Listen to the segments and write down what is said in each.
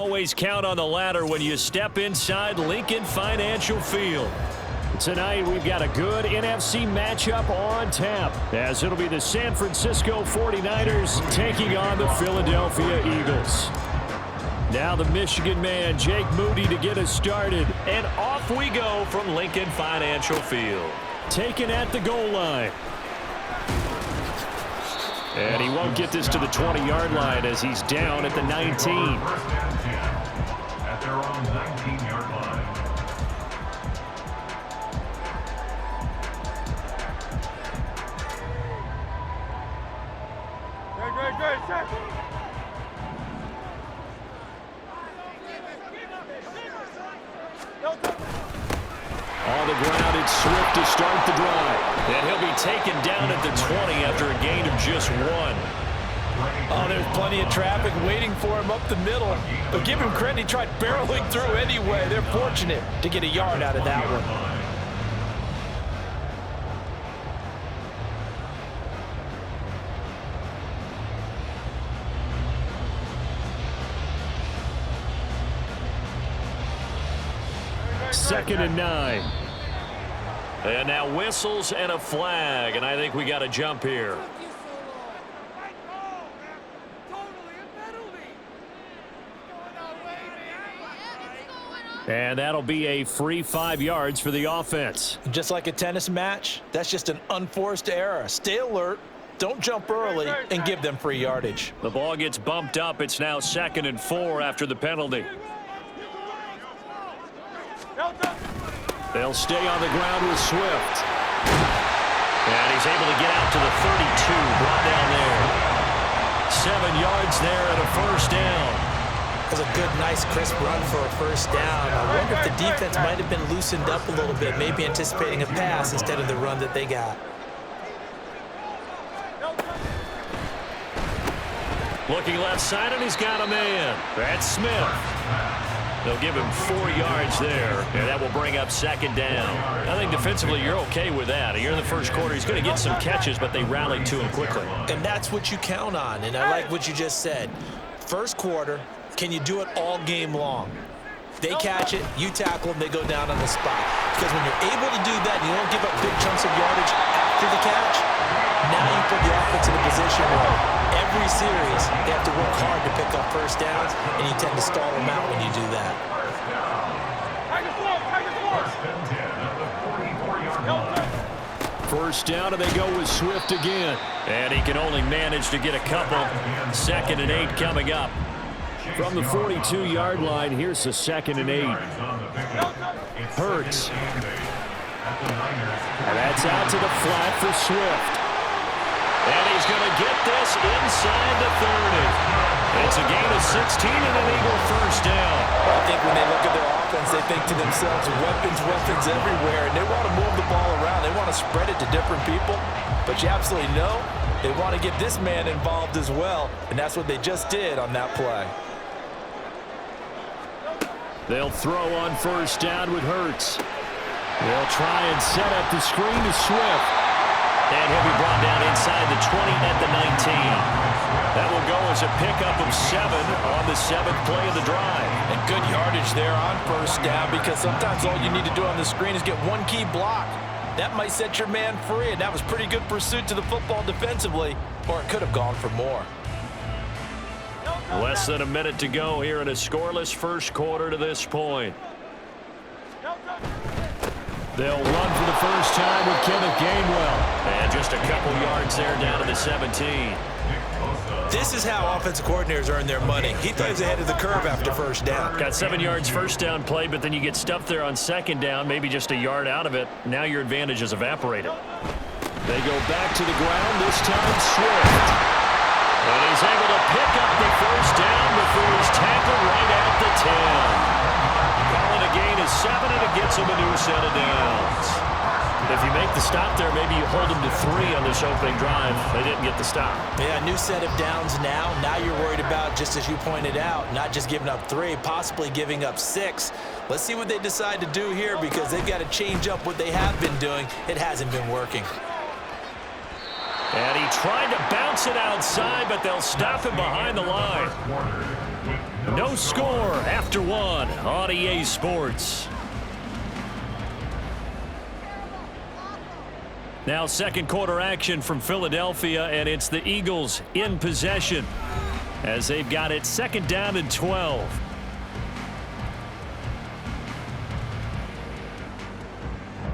Always count on the ladder when you step inside Lincoln Financial Field. Tonight, we've got a good NFC matchup on tap, as it'll be the San Francisco 49ers taking on the Philadelphia Eagles. Now the Michigan man, Jake Moody, to get us started. And off we go from Lincoln Financial Field. Taken at the goal line. And he won't get this to the 20-yard line as he's down at the 19. At their own 19-yard line. Great, sir. On the ground, it's Swift to start the drive. And he'll be taken down at the 20 after a gain of just 1. Oh, there's plenty of traffic waiting for him up the middle. But give him credit, he tried barreling through anyway. They're fortunate to get a yard out of that one. Second and 9. And now whistles and a flag, and I think we got a jump here. And that'll be a free 5 yards for the offense. Just like a tennis match, that's just an unforced error. Stay alert, don't jump early, and give them free yardage. The ball gets bumped up. It's now 2nd and 4 after the penalty. They'll stay on the ground with Swift. And he's able to get out to the 32, brought down there. 7 yards there and a first down. That was a good, nice, crisp run for a first down. I wonder if the defense might have been loosened up a little bit, maybe anticipating a pass instead of the run that they got. Looking left side, and he's got a man. That's Smith. They'll give him 4 yards there, and that will bring up 2nd down. I think defensively you're okay with that. Here in the first quarter, he's going to get some catches, but they rallied to him quickly. And that's what you count on, and I like what you just said. First quarter, can you do it all game long? They catch it, you tackle them, they go down on the spot. Because when you're able to do that, you don't give up big chunks of yardage after the catch, now you put the offense in a position where every series they have to work hard to pick up first downs, and you tend to stall them out when you do that. First down, and they go with Swift again. And he can only manage to get a couple. 2nd and 8 coming up. From the 42-yard line, here's the 2nd and 8. Hurts. And that's out to the flat for Swift. And he's going to get this inside the 30. It's a gain of 16 and an Eagle first down. I think when they look at their offense, they think to themselves, weapons everywhere, and they want to move the ball around. They want to spread it to different people. But you absolutely know they want to get this man involved as well, and that's what they just did on that play. They'll throw on first down with Hurts. They'll try and set up the screen to Swift. And he'll be brought down inside the 20 at the 19. That will go as a pickup of 7 on the 7th play of the drive. And good yardage there on first down, because sometimes all you need to do on the screen is get one key block. That might set your man free, and that was pretty good pursuit to the football defensively, or it could have gone for more. Less than a minute to go here in a scoreless first quarter to this point. They'll run for the first time with Kenneth Gainwell. And just a couple yards there down to the 17. This is how offensive coordinators earn their money. He plays ahead of the curve after first down. Got 7 yards first down play, but then you get stuffed there on 2nd down, maybe just a yard out of it. Now your advantage is evaporated. They go back to the ground, this time Swift. And he's able to pick up the first down before he's tackled right at the 10. Calling a gain of 7, and it gets him a new set of downs. If you make the stop there, maybe you hold them to 3 on this opening drive. They didn't get the stop. Yeah, new set of downs now. Now you're worried about, just as you pointed out, not just giving up 3, possibly giving up 6. Let's see what they decide to do here, because they've got to change up what they have been doing. It hasn't been working. And he tried to bounce it outside, but they'll stop him behind the line. No score after one on EA Sports. Now second quarter action from Philadelphia, and it's the Eagles in possession as they've got it second down and 12.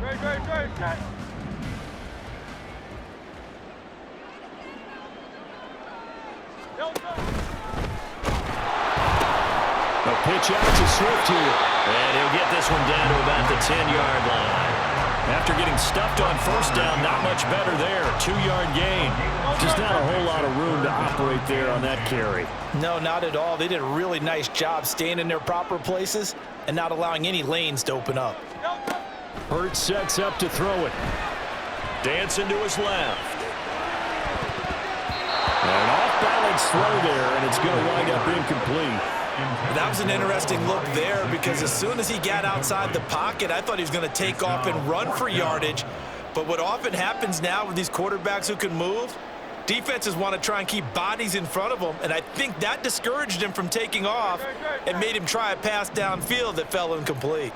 Great. A pitch out to Swift here. And he'll get this one down to about the 10-yard line. After getting stuffed on first down, not much better there. 2-yard gain. Just not a whole lot of room to operate there on that carry. No, not at all. They did a really nice job staying in their proper places and not allowing any lanes to open up. Hurts sets up to throw it. Dancing to his left. An off-balance throw there, and it's going to wind up incomplete. That was an interesting look there because as soon as he got outside the pocket, I thought he was going to take off and run for yardage. But what often happens now with these quarterbacks who can move, defenses want to try and keep bodies in front of them, and I think that discouraged him from taking off and made him try a pass downfield that fell incomplete.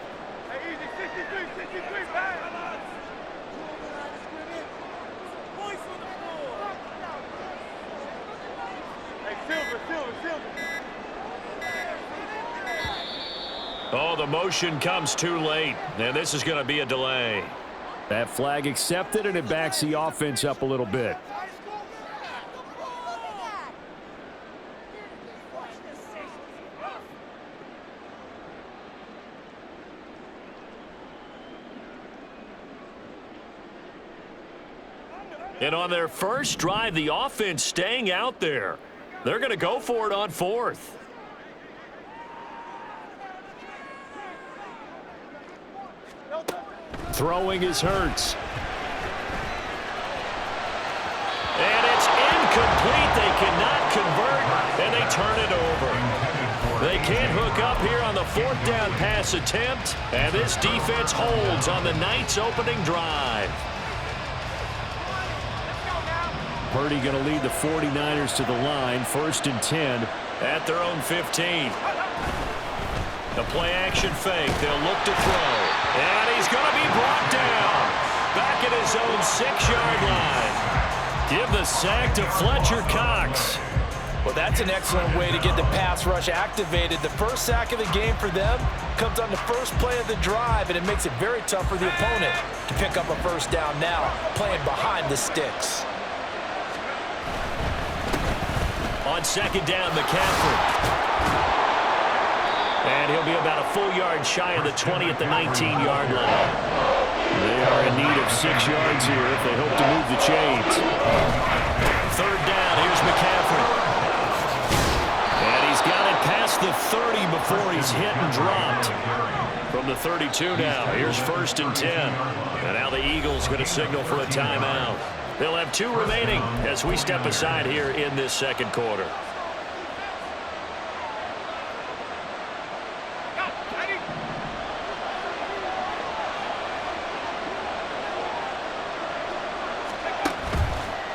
Oh, the motion comes too late, and this is going to be a delay. That flag accepted, and it backs the offense up a little bit. And on their first drive, the offense staying out there. They're going to go for it on fourth. Throwing is Hurts. And it's incomplete. They cannot convert, and they turn it over. They can't hook up here on the fourth down pass attempt, and this defense holds on the Knights' opening drive. Purdy going to lead the 49ers to the line, 1st and 10 at their own 15. The play-action fake. They'll look to throw. And he's going to be brought down. Back at his own 6-yard line. Give the sack to Fletcher Cox. Well, that's an excellent way to get the pass rush activated. The first sack of the game for them comes on the first play of the drive, and it makes it very tough for the opponent to pick up a first down now, playing behind the sticks. On second down, McCaffrey. And he'll be about a full yard shy of the 20 at the 19-yard line. They are in need of 6 yards here if they hope to move the chains. Third down, here's McCaffrey. And he's got it past the 30 before he's hit and dropped. From the 32 now, here's 1st and 10. And now the Eagles going to signal for a timeout. They'll have 2 remaining as we step aside here in this second quarter.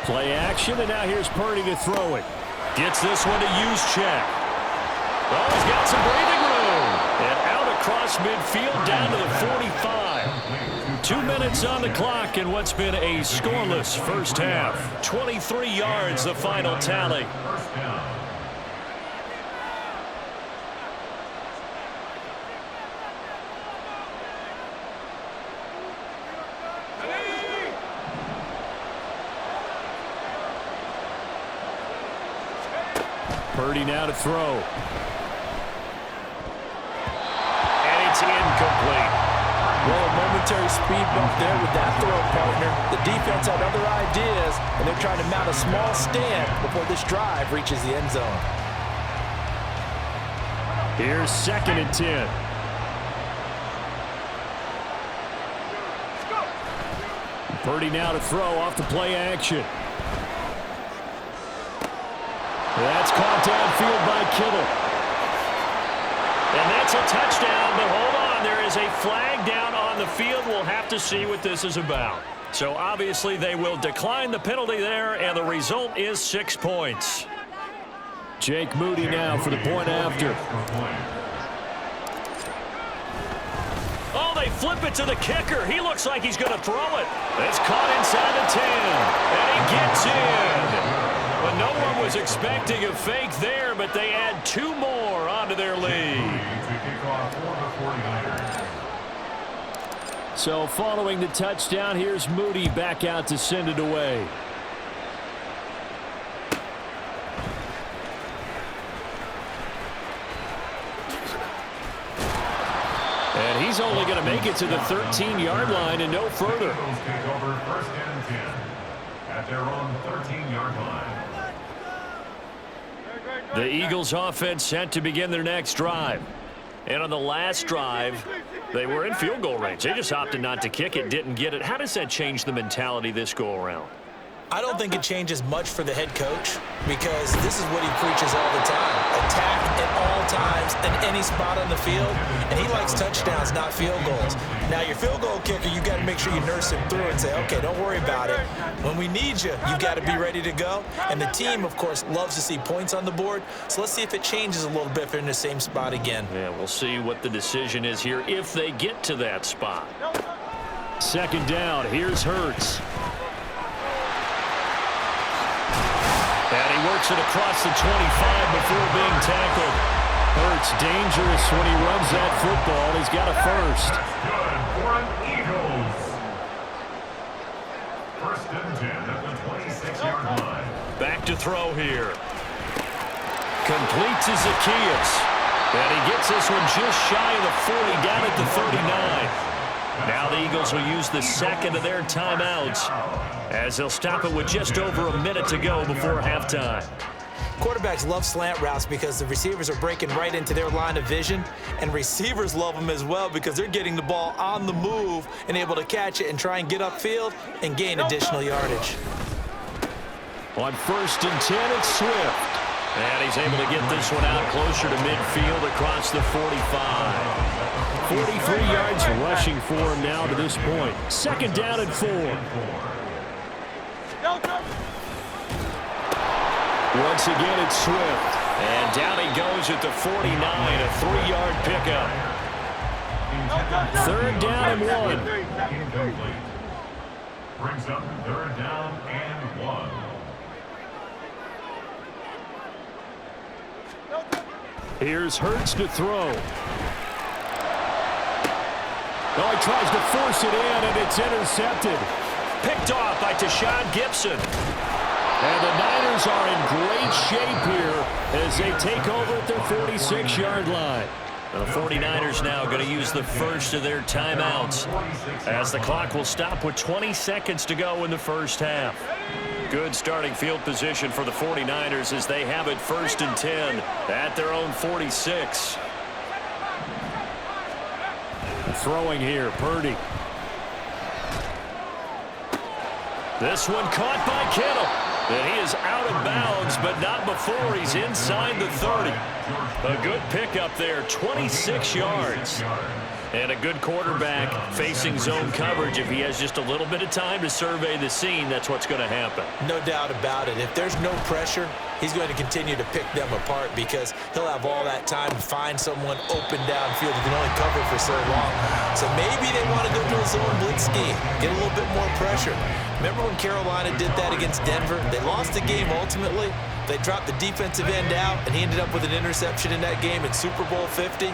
Play action, and now here's Purdy to throw it. Gets this one to Juszczyk. Oh, he's got some breathing room. And out across midfield down to the 45. 2 minutes on the clock in what's been a scoreless first half. 23 yards, the final tally. Purdy now to throw. And it's incomplete. Well, a momentary speed bump there with that throw, partner. The defense had other ideas, and they're trying to mount a small stand before this drive reaches the end zone. Here's 2nd and 10. Purdy now to throw off the play action. That's caught downfield by Kittle. And that's a touchdown, but hold on. There is a flag down on the field. We'll have to see what this is about. So obviously they will decline the penalty there, and the result is 6 points. Jake Moody now for the point after. Oh, they flip it to the kicker. He looks like he's going to throw it. It's caught inside the 10, and he gets in. But no one was expecting a fake there, but they add 2 more onto their lead. So following the touchdown, here's Moody back out to send it away. And he's only going to make it to the 13-yard line and no further. Take over 1st and 10 at their own 13-yard line. The Eagles offense set to begin their next drive. And on the last drive, they were in field goal range. They just opted not to kick it, didn't get it. How does that change the mentality this go-around? I don't think it changes much for the head coach because this is what he preaches all the time. Attack at all times in any spot on the field, and he likes touchdowns, not field goals. Now, your field goal kicker, you got to make sure you nurse him through and say, okay, don't worry about it. When we need you, you got to be ready to go. And the team, of course, loves to see points on the board, so let's see if it changes a little bit if they're in the same spot again. Yeah, we'll see what the decision is here if they get to that spot. 2nd down, here's Hurts. And he works it across the 25 before being tackled. Hurts dangerous when he runs that football. He's got a first. Good for an Eagles. 1st and 10 at the 26-yard line. Back to throw here. Complete to Zacchaeus. And he gets this one just shy of the 40, down at the 39. Now the Eagles will use the 2nd of their timeouts as they'll stop it with just over a minute to go before halftime. Quarterbacks love slant routes because the receivers are breaking right into their line of vision, and receivers love them as well because they're getting the ball on the move and able to catch it and try and get upfield and gain additional yardage. On 1st and 10, it's Swift. And he's able to get this one out closer to midfield across the 45. 43 yards rushing for him now to this point. 2nd down and 4. Once again, it's Swift. And down he goes at the 49, a 3-yard pickup. 3rd down and 1. Incomplete. Brings up 3rd down and 1. Here's Hurts to throw. Oh, he tries to force it in, and it's intercepted. Picked off by Tashawn Gibson. And the Niners are in great shape here as they take over at their 46-yard line. The 49ers now going to use the 1st of their timeouts as the clock will stop with 20 seconds to go in the 1st half. Good starting field position for the 49ers as they have it 1st and 10 at their own 46. Throwing here, Purdy. This one caught by Kittle. And he is out of bounds, but not before he's inside the 30. A good pickup there, 26 yards. And a good quarterback facing zone coverage. If he has just a little bit of time to survey the scene, that's what's going to happen. No doubt about it. If there's no pressure, he's going to continue to pick them apart because he'll have all that time to find someone open downfield who can only cover for so long. So maybe they want to go to a zone blitz scheme, get a little bit more pressure. Remember when Carolina did that against Denver? They lost the game ultimately. They dropped the defensive end out, and he ended up with an interception in that game in Super Bowl 50.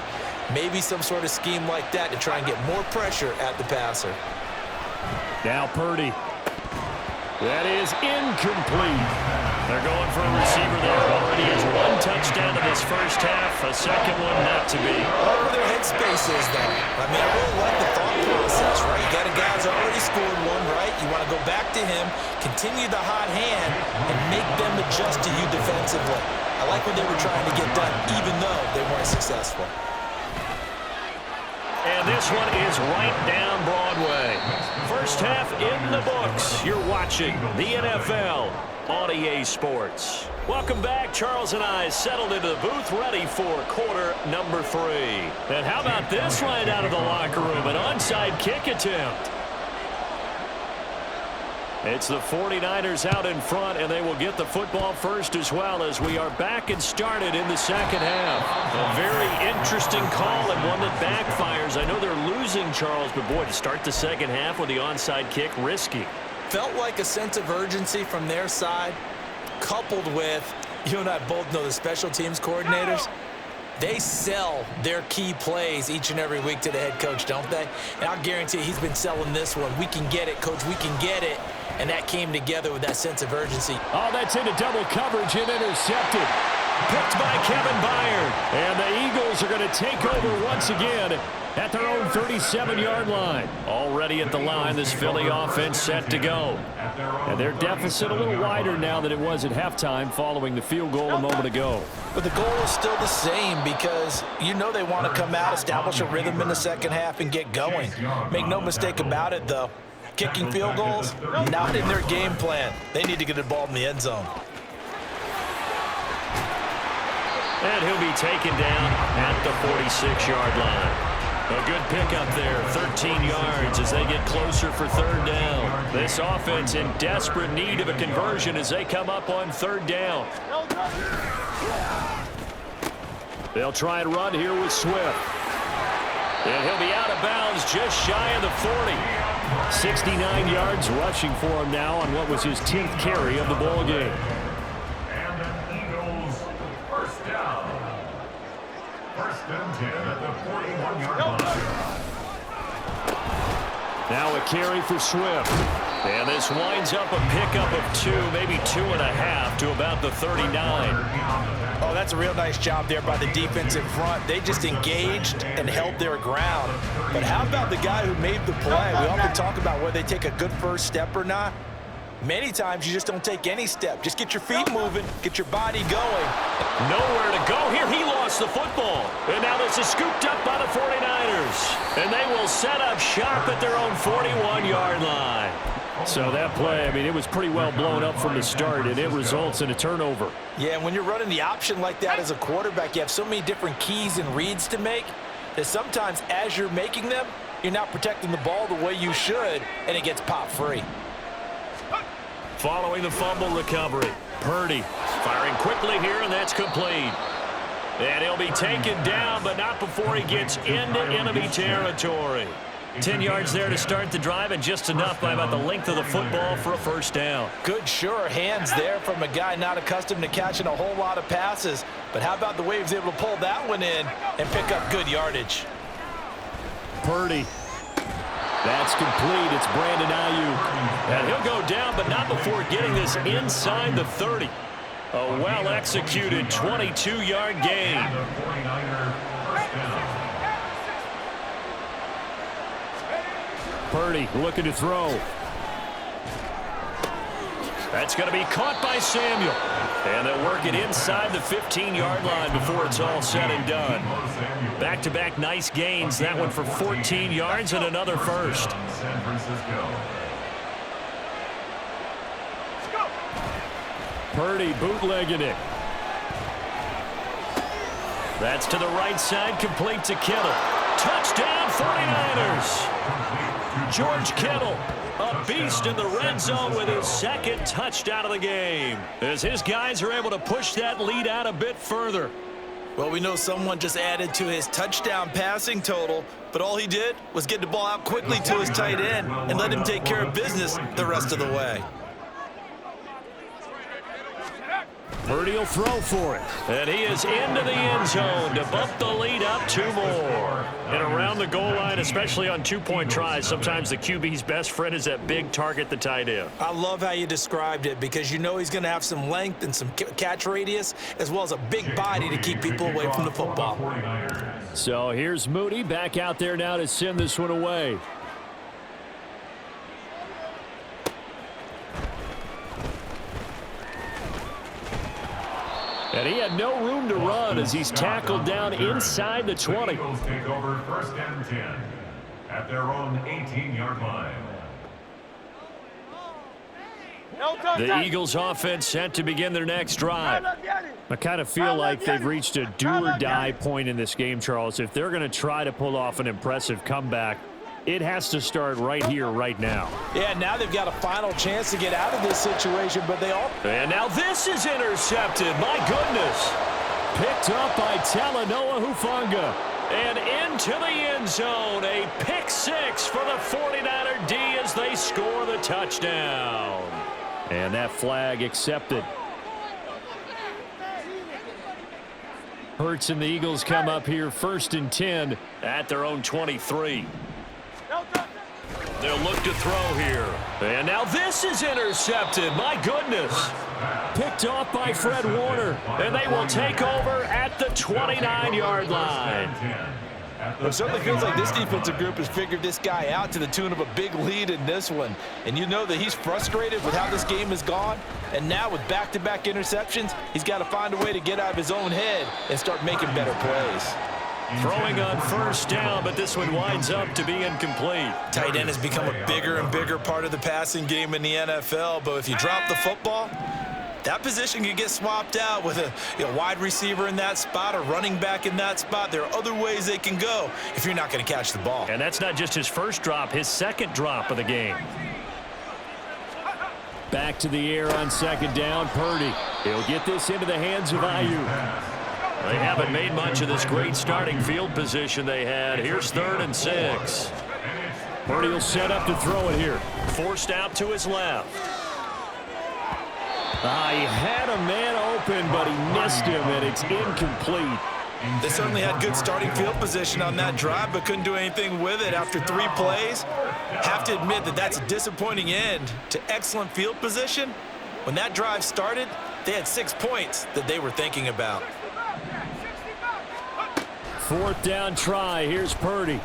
Maybe some sort of scheme like that to try and get more pressure at the passer. Now Purdy. That is incomplete. They're going for a receiver there. Already has 1 touchdown in this 1st half. A 2nd one not to be. Whatever their headspace is, though. I mean, I really like the thought process, right? You got a guy who's already scored 1, right? You want to go back to him, continue the hot hand, and make them adjust to you defensively. I like what they were trying to get done, even though they weren't successful. And this one is right down Broadway. 1st half in the books. You're watching the NFL on EA Sports. Welcome back. Charles and I settled into the booth ready for quarter number 3. And how about this right out of the locker room? An onside kick attempt. It's the 49ers out in front, and they will get the football first as well as we are back and started in the second half. A very interesting call and one that backfires. I know they're losing, Charles, but boy, to start the second half with the onside kick, risky. Felt like a sense of urgency from their side, coupled with, you and I both know the special teams coordinators, they sell their key plays each and every week to the head coach, don't they? And I'll guarantee he's been selling this one. We can get it, coach, we can get it. And that came together with that sense of urgency. Oh, that's into double coverage and intercepted. Picked by Kevin Byard. And the Eagles are going to take over once again at their own 37-yard line. Already at the line, this Philly offense set to go. And their deficit a little wider now than it was at halftime following the field goal a moment ago. But the goal is still the same because you know they want to come out, establish a rhythm in the second half, and get going. Make no mistake about it, though. Kicking field goals, not in their game plan. They need to get the ball in the end zone. And he'll be taken down at the 46-yard line. A good pickup there, 13 yards as they get closer for third down. This offense in desperate need of a conversion as they come up on third down. They'll try and run here with Swift. And he'll be out of bounds just shy of the 40. 69 yards rushing for him now on what was his 10th carry of the ball game. And an Eagles first down. First and 10 at the 41-yard line. Now a carry for Swift. And this winds up a pickup of 2, maybe 2.5 to about the 39. Oh, that's a real nice job there by the defensive front. They just engaged and held their ground. But how about the guy who made the play? We often talk about whether they take a good first step or not. Many times you just don't take any step. Just get your feet moving, get your body going. Nowhere to go here. He lost the football. And now this is scooped up by the 49ers. And they will set up shop at their own 41-yard line. So that play, I mean, it was pretty well blown up from the start, and it results in a turnover. Yeah, and when you're running the option like that as a quarterback, you have so many different keys and reads to make that sometimes as you're making them, you're not protecting the ball the way you should, and it gets popped free. Following the fumble recovery, Purdy firing quickly here, and that's complete. And he'll be taken down, but not before he gets into enemy territory. 10 yards there to start the drive, and just enough by about the length of the football for a first down. Good, sure hands there from a guy not accustomed to catching a whole lot of passes. But how about the way he was able to pull that one in and pick up good yardage? Purdy. That's complete. It's Brandon Ayuk. And he'll go down, but not before getting this inside the 30. A well-executed 22-yard gain. Purdy looking to throw. That's going to be caught by Samuel. And they'll work it inside the 15-yard line before it's all said and done. Back-to-back nice gains. That one for 14 yards and another first. Purdy bootlegging it. That's to the right side, complete to Kittle. Touchdown 49ers. George Kittle, a beast in the red zone with his second touchdown of the game, as his guys are able to push that lead out a bit further. Well, we know someone just added to his touchdown passing total, but all he did was get the ball out quickly to his tight end and let him take care of business the rest of the way. Purdy will throw for it. And he is into the end zone to bump the lead up 2 more. And around the goal line, especially on two-point tries, sometimes the QB's best friend is that big target, the tight end. I love how you described it because you know he's going to have some length and some catch radius as well as a big body to keep people away from the football. So here's Moody back out there now to send this one away. And he had no room to run as he's tackled down inside the 20. Eagles take over first and 10 at their own 18-yard line. The Eagles offense set to begin their next drive. I kind of feel like they've reached a do-or-die point in this game, Charles. If they're going to try to pull off an impressive comeback, It has to start right here, right now. Yeah, now they've got a final chance to get out of this situation, but they all... And now this is intercepted. My goodness. Picked up by Talanoa Hufanga. And into the end zone. A pick six for the 49er D as they score the touchdown. And that flag accepted. Hurts and the Eagles come up here 1st and 10 at their own 23. They'll look to throw here. And now this is intercepted. My goodness. Picked off by Fred Warner. And they will take over at the 29-yard line. It certainly feels like this defensive group has figured this guy out to the tune of a big lead in this one. And you know that he's frustrated with how this game has gone. And now with back-to-back interceptions, he's got to find a way to get out of his own head and start making better plays. Throwing on 1st down, but this one winds up to be incomplete. Tight end has become a bigger and bigger part of the passing game in the NFL. But if you drop the football, that position can get swapped out with a wide receiver in that spot or running back in that spot. There are other ways they can go if you're not going to catch the ball. And that's not just his first drop, his second drop of the game. Back to the air on 2nd down, Purdy. He'll get this into the hands of Aiyuk. They haven't made much of this great starting field position they had. Here's 3rd and 6. Purdy will set up to throw it here. Forced out to his left. He had a man open, but he missed him, and it's incomplete. They certainly had good starting field position on that drive, but couldn't do anything with it after 3 plays. Have to admit that that's a disappointing end to excellent field position. When that drive started, they had 6 points that they were thinking about. 4th down try. Here's Purdy.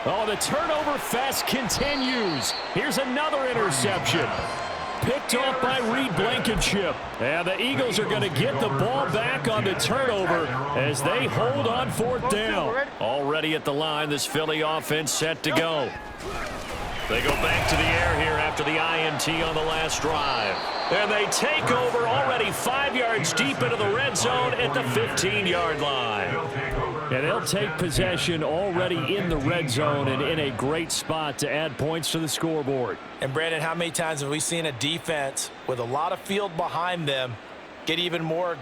Oh, the turnover fest continues. Here's another interception. Picked off by Reed Blankenship. And the Eagles are going to get the ball back on the turnover as they hold on 4th down. Already at the line, this Philly offense set to go. They go back to the air here after the INT on the last drive. And they take over already 5 yards deep into the red zone at the 15-yard line. And they'll take possession already in the red zone and in a great spot to add points to the scoreboard. And, Brandon, how many times have we seen a defense with a lot of field behind them get even more